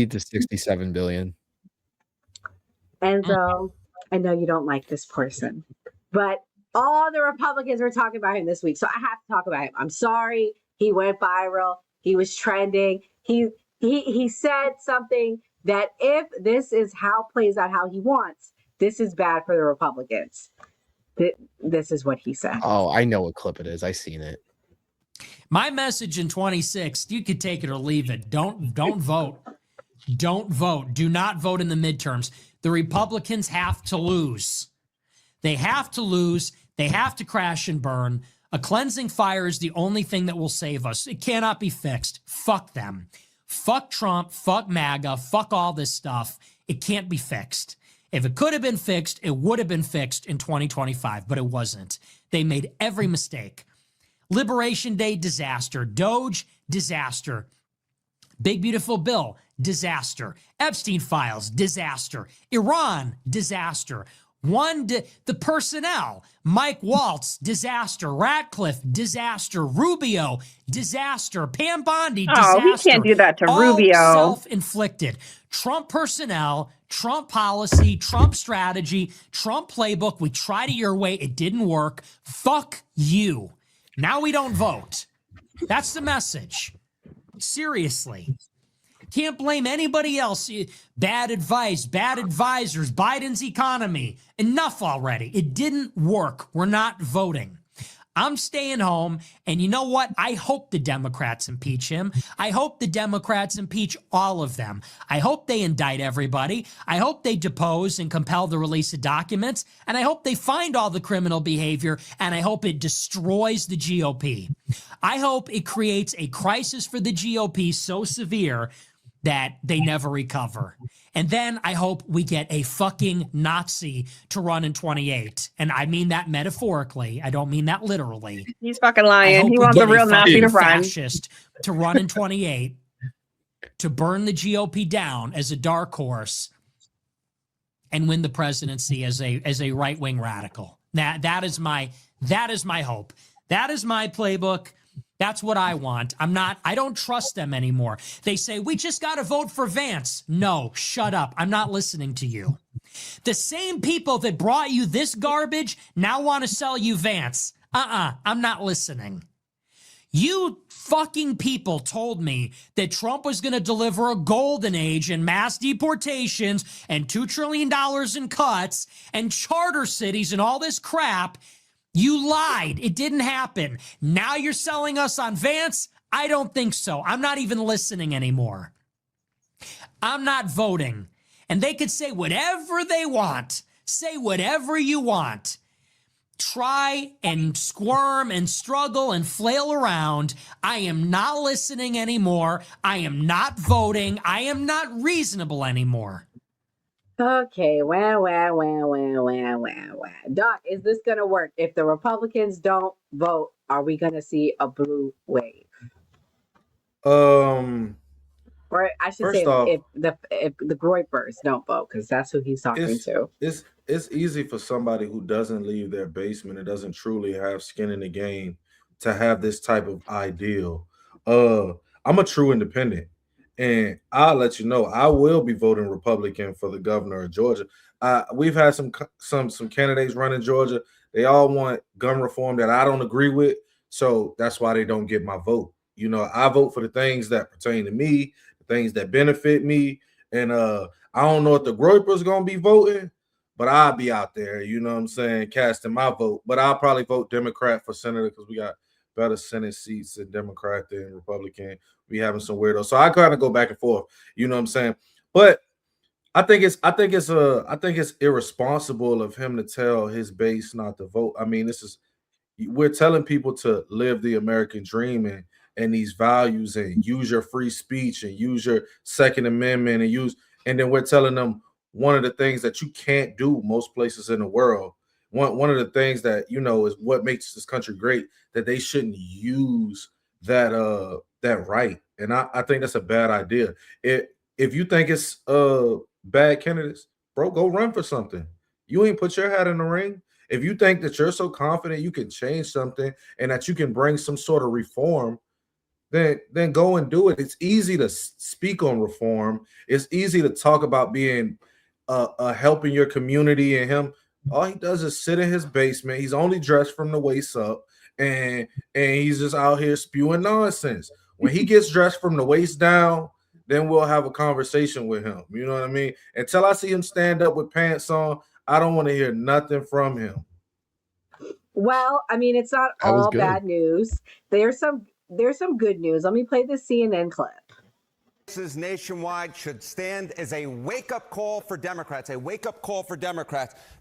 to 67 billion. Enzo, I know you don't like this person, but all the Republicans were talking about him this week, so I have to talk about him. I'm sorry, he went viral. He was trending. He said something that if this is how plays out how he wants, this is bad for the Republicans. This is what he said. Oh, I know what clip it is. I seen it. My message in 26, you could take it or leave it. Don't vote. Don't vote. Do not vote in the midterms. The Republicans have to lose. They have to lose. They have to crash and burn. A cleansing fire is the only thing that will save us. It cannot be fixed. Fuck them. Fuck Trump. Fuck MAGA. Fuck all this stuff. It can't be fixed. If it could have been fixed, it would have been fixed in 2025, but it wasn't. They made every mistake. Liberation Day, disaster. Doge, disaster. Big Beautiful Bill, disaster. Epstein files, disaster. Iran, disaster. The personnel, Mike Waltz, disaster. Ratcliffe, disaster. Rubio, disaster. Pam Bondi, disaster. Oh, he can't do that to Rubio. Self-inflicted. Trump personnel, Trump policy, Trump strategy, Trump playbook. We tried it your way. It didn't work. Fuck you. Now we don't vote. That's the message. Seriously. Can't blame anybody else. Bad advice, bad advisors, Biden's economy. Enough already. It didn't work. We're not voting. I'm staying home, and you know what? I hope the Democrats impeach him. I hope the Democrats impeach all of them. I hope they indict everybody. I hope they depose and compel the release of documents, and I hope they find all the criminal behavior, and I hope it destroys the GOP. I hope it creates a crisis for the GOP so severe that they never recover. And then I hope we get a fucking Nazi to run in 28. And I mean that metaphorically. I don't mean that literally. He's fucking lying. He wants a real Nazi to run. Fascist to run in 28 to burn the GOP down as a dark horse and win the presidency as a right-wing radical. That is my hope. That is my playbook. That's what I want. I don't trust them anymore. They say, we just got to vote for Vance. No, shut up. I'm not listening to you. The same people that brought you this garbage now want to sell you Vance. I'm not listening. You fucking people told me that Trump was going to deliver a golden age and mass deportations and $2 trillion in cuts and charter cities and all this crap. You lied. It didn't happen. Now you're selling us on Vance? I don't think so. I'm not even listening anymore. I'm not voting. And they could say whatever they want. Say whatever you want. Try and squirm and struggle and flail around. I am not listening anymore. I am not voting. I am not reasonable anymore. Okay, wow. Doc, is this going to work? If the Republicans don't vote, are we going to see a blue wave? Or I should say, if the Groypers don't vote, because that's who he's talking to. It's easy for somebody who doesn't leave their basement and doesn't truly have skin in the game to have this type of ideal. I'm a true independent. And I'll let you know, I will be voting Republican for the governor of Georgia. We've had some candidates run in Georgia. They all want gun reform that I don't agree with. So that's why they don't get my vote. You know, I vote for the things that pertain to me, the things that benefit me. And I don't know if the Groypers going to be voting, but I'll be out there, you know what I'm saying, casting my vote. But I'll probably vote Democrat for senator because we got better Senate seats in Democrat than Republican. We having some weirdos. So I kind of go back and forth, you know what I'm saying? But I think it's irresponsible of him to tell his base not to vote. I mean, we're telling people to live the American dream and these values and use your free speech and use your Second Amendment and then we're telling them one of the things that you can't do most places in the world. One of the things that, you know, is what makes this country great, that they shouldn't use that right. And I think that's a bad idea. If you think it's bad candidates, bro, go run for something. You ain't put your hat in the ring. If you think that you're so confident you can change something and that you can bring some sort of reform, then go and do it. It's easy to speak on reform. It's easy to talk about being helping your community, and him. All he does is sit in his basement. He's only dressed from the waist up, and he's just out here spewing nonsense. When he gets dressed from the waist down, then we'll have a conversation with him. You know what I mean? Until I see him stand up with pants on, I don't want to hear nothing from him. Well, I mean, it's not all bad news. There's some good news. Let me play this CNN clip. Nationwide should stand as a wake-up call for Democrats,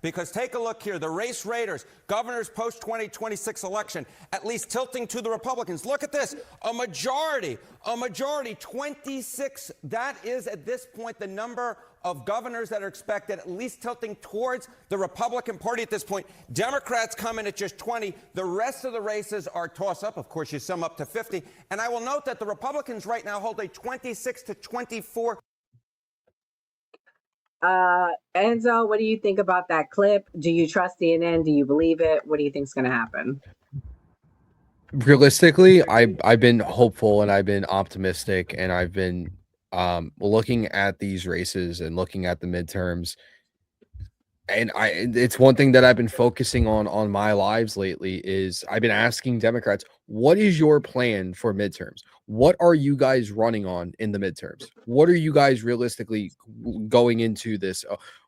because take a look here. The race raiders, governors post-2026 election, at least tilting to the Republicans. Look at this, a majority, 26. That is, at this point, the number of governors that are expected, at least tilting towards the Republican Party at this point. Democrats come in at just 20. The rest of the races are toss-up. Of course, you sum up to 50. And I will note that the Republicans right now hold a 26 to 24. Enzo, what do you think about that clip? Do you trust CNN? Do you believe it? What do you think is going to happen? Realistically, I've been hopeful and I've been optimistic, and I've been looking at these races and looking at the midterms, and it's one thing that I've been focusing on my lives lately is I've been asking Democrats, what is your plan for midterms? What are you guys running on in the midterms? What are you guys realistically going into this?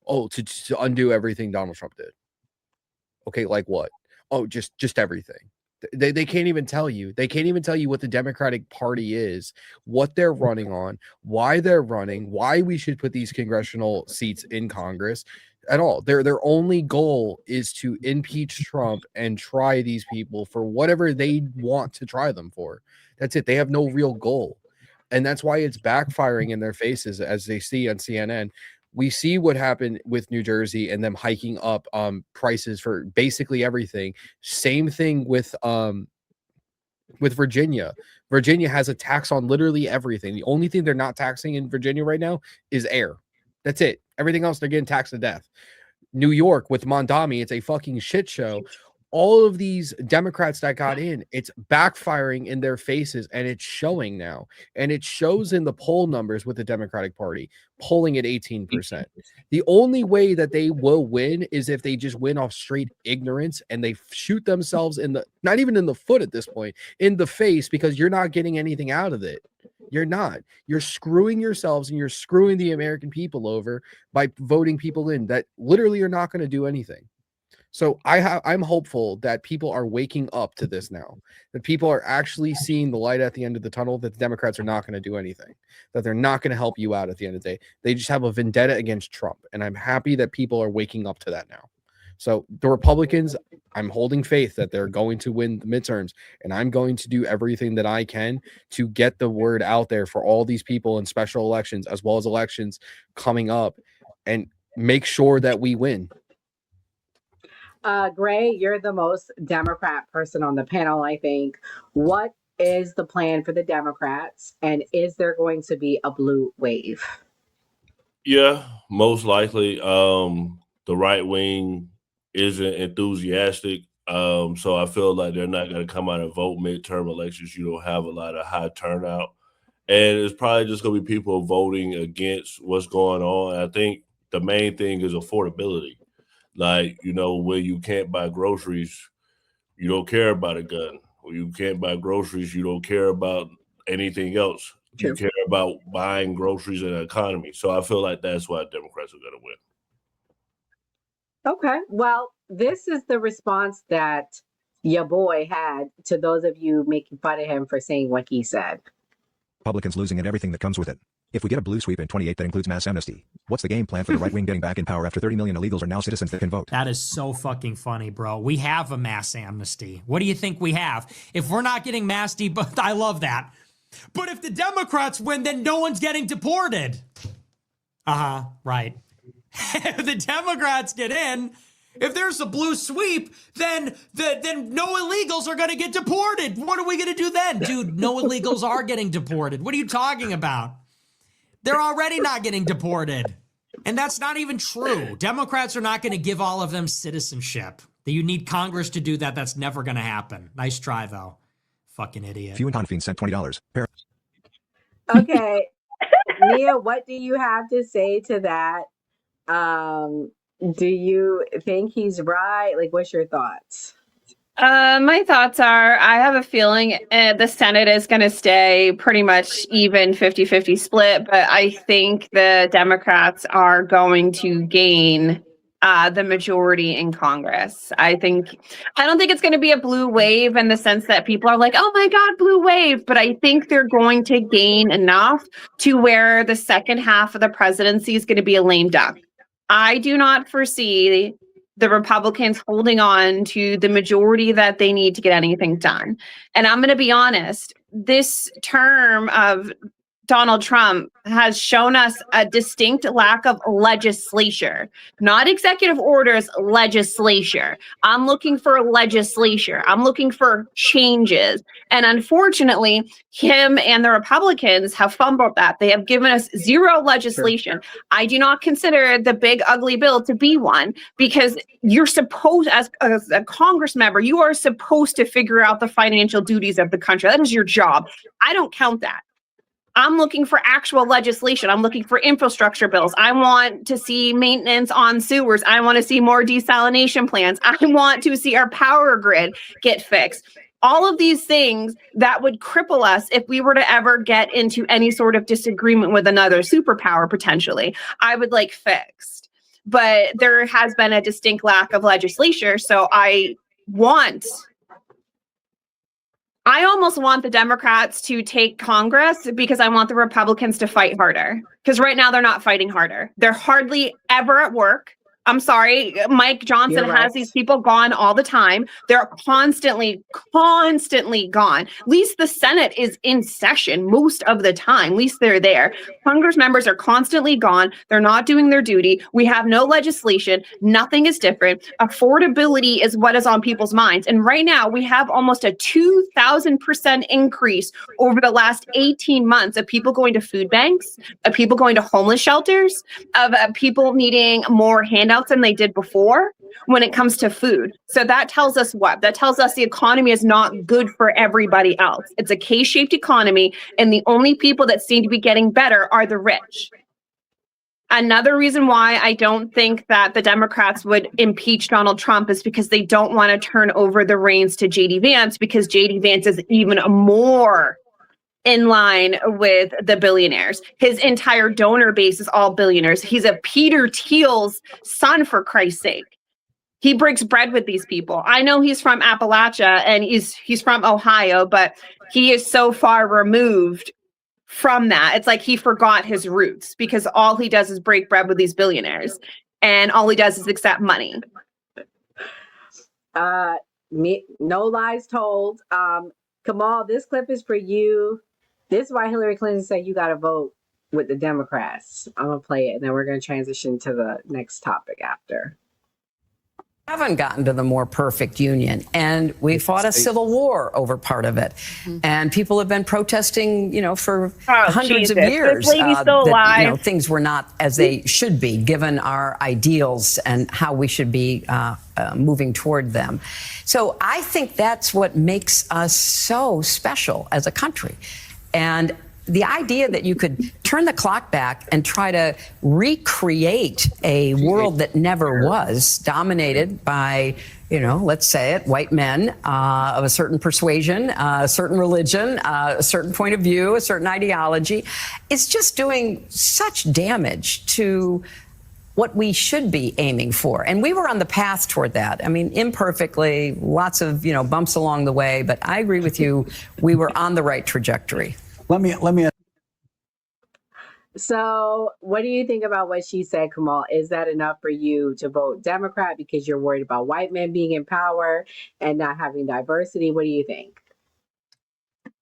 To undo everything Donald Trump did. Okay, like what? Oh, just everything. They can't even tell you. They can't even tell you what the Democratic Party is, what they're running on, why they're running, why we should put these congressional seats in Congress at all. Their only goal is to impeach Trump and try these people for whatever they want to try them for. That's it. They have no real goal. And that's why it's backfiring in their faces, as they see on CNN. We see what happened with New Jersey and them hiking up prices for basically everything. Same thing with Virginia. Virginia has a tax on literally everything. The only thing they're not taxing in Virginia right now is air. That's it. Everything else they're getting taxed to death. New York with Mondami, it's a fucking shit show. All of these Democrats that got in, it's backfiring in their faces, and it's showing now. And it shows in the poll numbers with the Democratic Party, polling at 18%. The only way that they will win is if they just win off straight ignorance and they shoot themselves in the, not even in the foot at this point, in the face, because you're not getting anything out of it. You're not. You're screwing yourselves and you're screwing the American people over by voting people in that literally are not going to do anything. So I'm hopeful that people are waking up to this now, that people are actually seeing the light at the end of the tunnel, that the Democrats are not going to do anything, that they're not going to help you out at the end of the day. They just have a vendetta against Trump. And I'm happy that people are waking up to that now. So the Republicans, I'm holding faith that they're going to win the midterms, and I'm going to do everything that I can to get the word out there for all these people in special elections, as well as elections coming up, and make sure that we win. Gray, you're the most Democrat person on the panel, I think. What is the plan for the Democrats, and is there going to be a blue wave? Yeah, most likely. The right wing isn't enthusiastic. So I feel like they're not going to come out and vote midterm elections. You don't have a lot of high turnout. And it's probably just going to be people voting against what's going on. I think the main thing is affordability. Like, you know, when you can't buy groceries, you don't care about a gun. When you can't buy groceries, you don't care about anything else. True. You care about buying groceries in the economy. So I feel like that's why Democrats are going to win. Okay. Well, this is the response that your boy had to those of you making fun of him for saying what he said. Republicans losing and everything that comes with it. If we get a blue sweep in 28 that includes mass amnesty, what's the game plan for the right wing getting back in power after 30 million illegals are now citizens that can vote? That is so fucking funny, bro. We have a mass amnesty. What do you think we have? If we're not getting mass but I love that. But if the Democrats win, then no one's getting deported. Right. If the Democrats get in, if there's a blue sweep, then no illegals are going to get deported. What are we going to do then? Dude, no illegals are getting deported. What are you talking about? They're already not getting deported. And that's not even true. Democrats are not going to give all of them citizenship. You need Congress to do that. That's never going to happen. Nice try, though. Fucking idiot. Few and Confine sent $20. Okay. Nia, what do you have to say to that? Do you think he's right? Like, what's your thoughts? My thoughts are, I have a feeling the Senate is going to stay pretty much even 50-50 split, but I think the Democrats are going to gain the majority in Congress. I don't think it's going to be a blue wave in the sense that people are like, oh my God, blue wave. But I think they're going to gain enough to where the second half of the presidency is going to be a lame duck. I do not foresee the Republicans holding on to the majority that they need to get anything done. And I'm going to be honest, this term of Donald Trump has shown us a distinct lack of legislature, not executive orders, legislature. I'm looking for legislature. I'm looking for changes. And unfortunately, him and the Republicans have fumbled that. They have given us zero legislation. Sure. I do not consider the big ugly bill to be one, because you're supposed, as a Congress member, you are supposed to figure out the financial duties of the country. That is your job. I don't count that. I'm looking for actual legislation. I'm looking for infrastructure bills. I want to see maintenance on sewers. I want to see more desalination plants. I want to see our power grid get fixed. All of these things that would cripple us if we were to ever get into any sort of disagreement with another superpower, potentially, I would like fixed. But there has been a distinct lack of legislature. So I almost want the Democrats to take Congress because I want the Republicans to fight harder. Because right now they're not fighting harder. They're hardly ever at work. I'm sorry, Mike Johnson has these people gone all the time. They're constantly gone. At least the Senate is in session most of the time. At least they're there. Congress members are constantly gone. They're not doing their duty. We have no legislation. Nothing is different. Affordability is what is on people's minds. And right now we have almost a 2,000% increase over the last 18 months of people going to food banks, of people going to homeless shelters, of people needing more handouts than they did before when it comes to food. So that tells us what? That tells us the economy is not good for everybody else. It's a K-shaped economy, and the only people that seem to be getting better are the rich. Another reason why I don't think that the Democrats would impeach Donald Trump is because they don't want to turn over the reins to J.D. Vance, because J.D. Vance is even more in line with the billionaires. His entire donor base is all billionaires. He's a Peter Thiel's son, for Christ's sake. He breaks bread with these people. I know he's from Appalachia and he's from Ohio, but he is so far removed from that. It's like he forgot his roots, because all he does is break bread with these billionaires, and all he does is accept money. No lies told. Kamal, this clip is for you. This is why Hillary Clinton said you got to vote with the Democrats. I'm going to play it, and then we're going to transition to the next topic after. Haven't gotten to the more perfect union, and we fought a civil war over part of it, and people have been protesting, for hundreds of years. This lady's still alive. Things were not as they should be, given our ideals and how we should be moving toward them. So I think that's what makes us so special as a country. And the idea that you could turn the clock back and try to recreate a world that never was, dominated by, let's say it, white men of a certain persuasion, a certain religion, a certain point of view, a certain ideology, is just doing such damage to what we should be aiming for. And we were on the path toward that. I mean, imperfectly, lots of, bumps along the way, but I agree with you. We were on the right trajectory. Let me. So what do you think about what she said, Kamal? Is that enough for you to vote Democrat because you're worried about white men being in power and not having diversity? What do you think?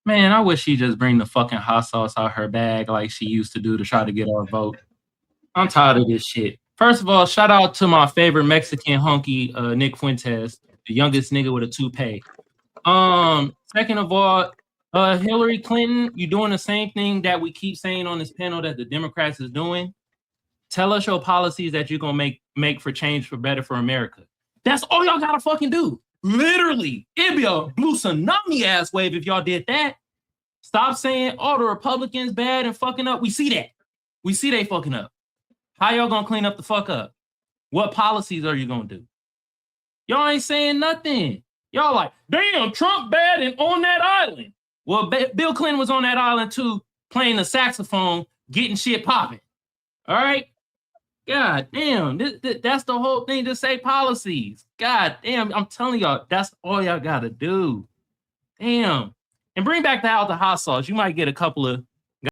Man, I wish she just bring the fucking hot sauce out her bag like she used to do to try to get our vote. I'm tired of this shit. First of all, shout out to my favorite Mexican hunky, Nick Fuentes, the youngest nigga with a toupee. Second of all, Hillary Clinton, you're doing the same thing that we keep saying on this panel that the Democrats is doing. Tell us your policies that you're gonna make for change, for better for America. That's all y'all gotta fucking do. Literally, it'd be a blue tsunami ass wave if y'all did that. Stop saying all the Republicans bad and fucking up. We see that. We see they fucking up. How y'all gonna clean up the fuck up? What policies are you gonna do? Y'all ain't saying nothing. Y'all like, damn, Trump bad and on that island. Well, Bill Clinton was on that island too, playing the saxophone, getting shit popping. All right? God damn, that's the whole thing, to say policies. God damn, I'm telling y'all, that's all y'all gotta do. Damn. And bring back the hot sauce. You might get a couple of